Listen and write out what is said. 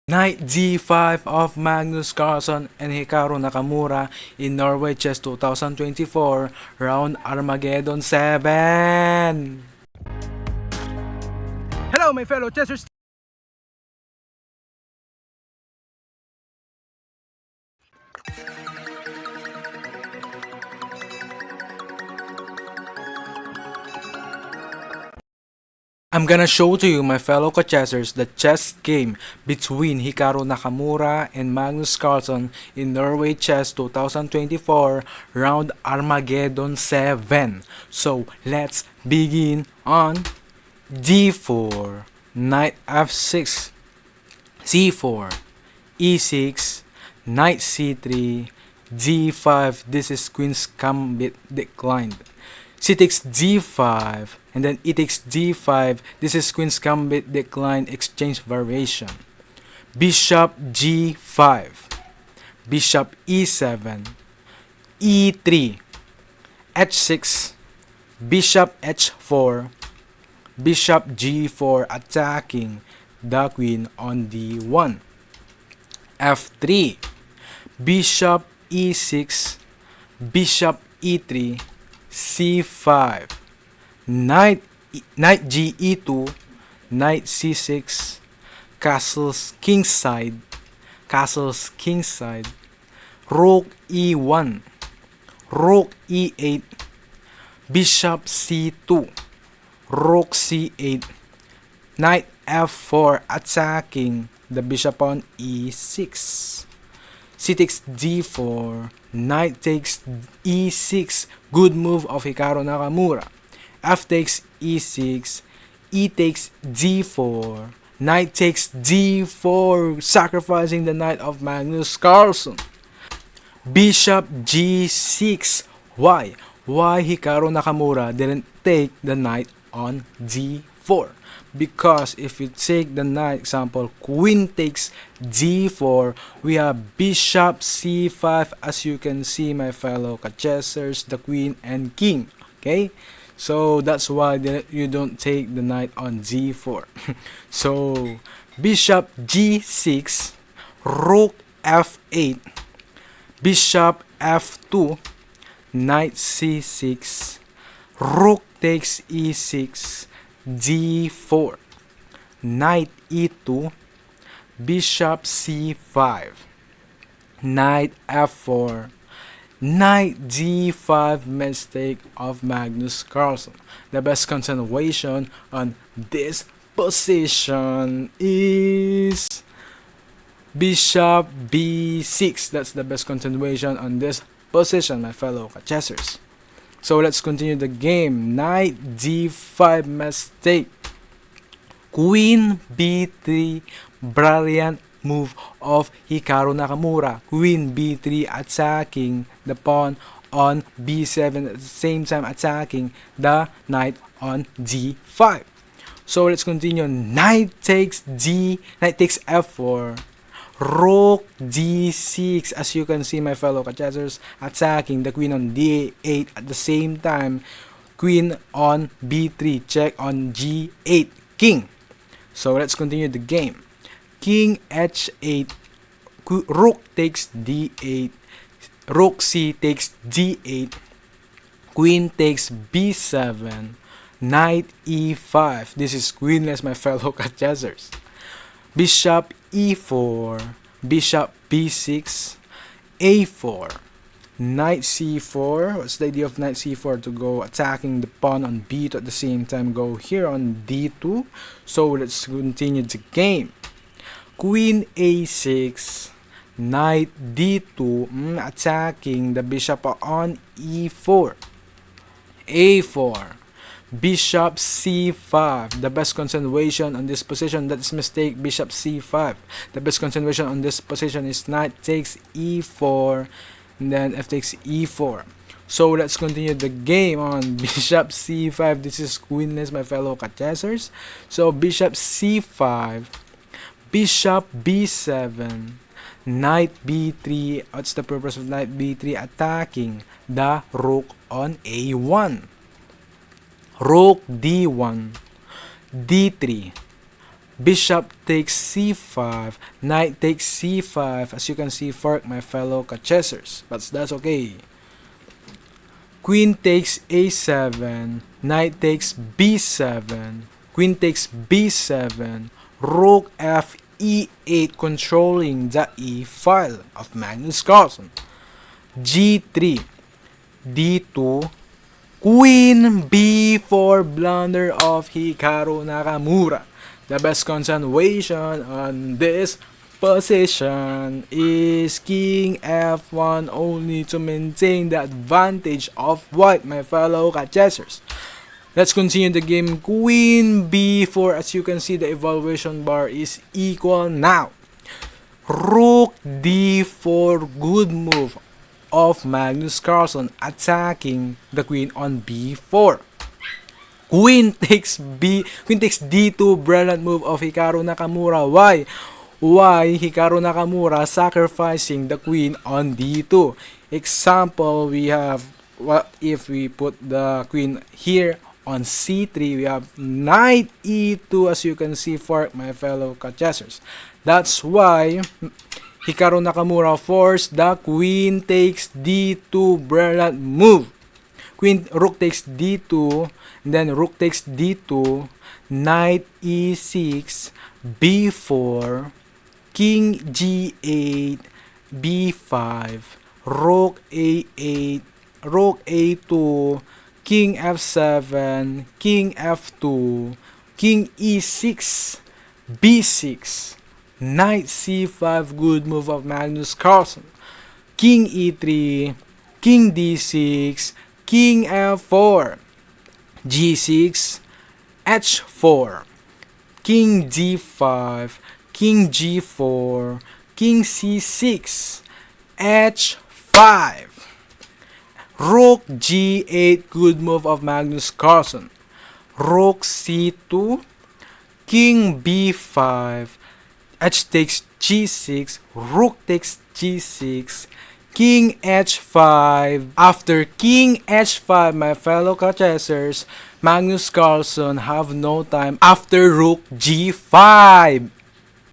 Knight G5 of Magnus Carlsen and Hikaru Nakamura in Norway Chess 2024, round Armageddon 7! Hello my fellow chessers! I'm gonna show to you, my fellow chessers, the chess game between Hikaru Nakamura and Magnus Carlsen in Norway Chess 2024 round Armageddon 7. So let's begin on d4, knight f6, c4, e6, knight c3, d5. This is queen's gambit declined. C takes d5, and then e takes d5. This is queen's gambit decline exchange variation. Bishop g5, bishop e7, e3, h6, bishop h4, bishop g4 attacking the queen on d1, f3, bishop e6, bishop e3, c5, knight g e2, knight c6, castles kingside, rook e1, rook e8, bishop c2, rook c8, knight f4 attacking the bishop on e6. C takes d4, knight takes e6, good move of Hikaru Nakamura. F takes e6, e takes d4, knight takes d4, sacrificing the knight of Magnus Carlsen. Bishop g6, why? Why Hikaru Nakamura didn't take the knight on d4? Because if you take the knight, example, queen takes d4, we have bishop c5, as you can see, my fellow chessers, the queen and king. Okay, so that's why you don't take the knight on d4. So bishop g6, rook f8, bishop f2, knight c6, rook takes e6, d4, knight e2, bishop c5, knight f4, knight d5, mistake of Magnus Carlsen. The best continuation on this position is bishop b6. That's the best continuation on this position, my fellow chessers. So let's continue the game. Knight d5 mistake. Queen b3, brilliant move of Hikaru Nakamura. Queen b3 attacking the pawn on b7, at the same time attacking the knight on d5. So let's continue. Knight takes f4. Rook d6, as you can see, my fellow chessers, attacking the queen on d8, at the same time queen on b3, check on g8, king. So let's continue the game. King h8, rook takes d8, rook c takes d8, queen takes b7, knight e5. This is queenless, my fellow chessers. Bishop e4, bishop b6, a4, knight c4. What's the idea of knight c4? To go attacking the pawn on b2, at the same time go here on d2. So let's continue the game. Queen a6, knight d2, attacking the bishop on e4, a4, bishop c5. The best continuation on this position, that's mistake, bishop c5. The best continuation on this position is knight takes e4, and then f takes e4. So let's continue the game on bishop c5. This is queenless, my fellow chessers. So bishop c5, bishop b7, knight b3. What's the purpose of knight b3? Attacking the rook on a1. Rook d1, d3, Bishop takes c5, knight takes c5. As you can see, fork, my fellow chessers, but that's okay. Queen takes a7, knight takes b7, queen takes b7, rook f e8, controlling the e file of Magnus Carlsen. g3, d2, queen b4, blunder of Hikaru Nakamura. The best continuation on this position is king f1 only to maintain the advantage of white, my fellow chessers. Let's continue the game. Queen b4. As you can see, the evaluation bar is equal now. Rook d4, good move of Magnus Carlsen, attacking the queen on b4. Queen takes d2, brilliant move of Hikaru Nakamura. Why Hikaru Nakamura sacrificing the queen on d2? Example, we have, what if we put the queen here on c3, we have knight e2, as you can see, for my fellow chessers. That's why Hikaru Nakamura forced the queen takes d2, brilliant move. Rook takes d2, and then rook takes d2, knight e6, b4, king g8, b5, rook a8, rook a2, king f7, king f2, king e6, b6, knight c5, good move of Magnus Carlsen, king e3, king d6, king f4, g6, h4, king d5, king g4, king c6, h5, rook g8, good move of Magnus Carlsen, rook c2, king b5, h takes g6, rook takes g6, king h5. After king h5, my fellow chessers, Magnus Carlsen have no time after rook g5.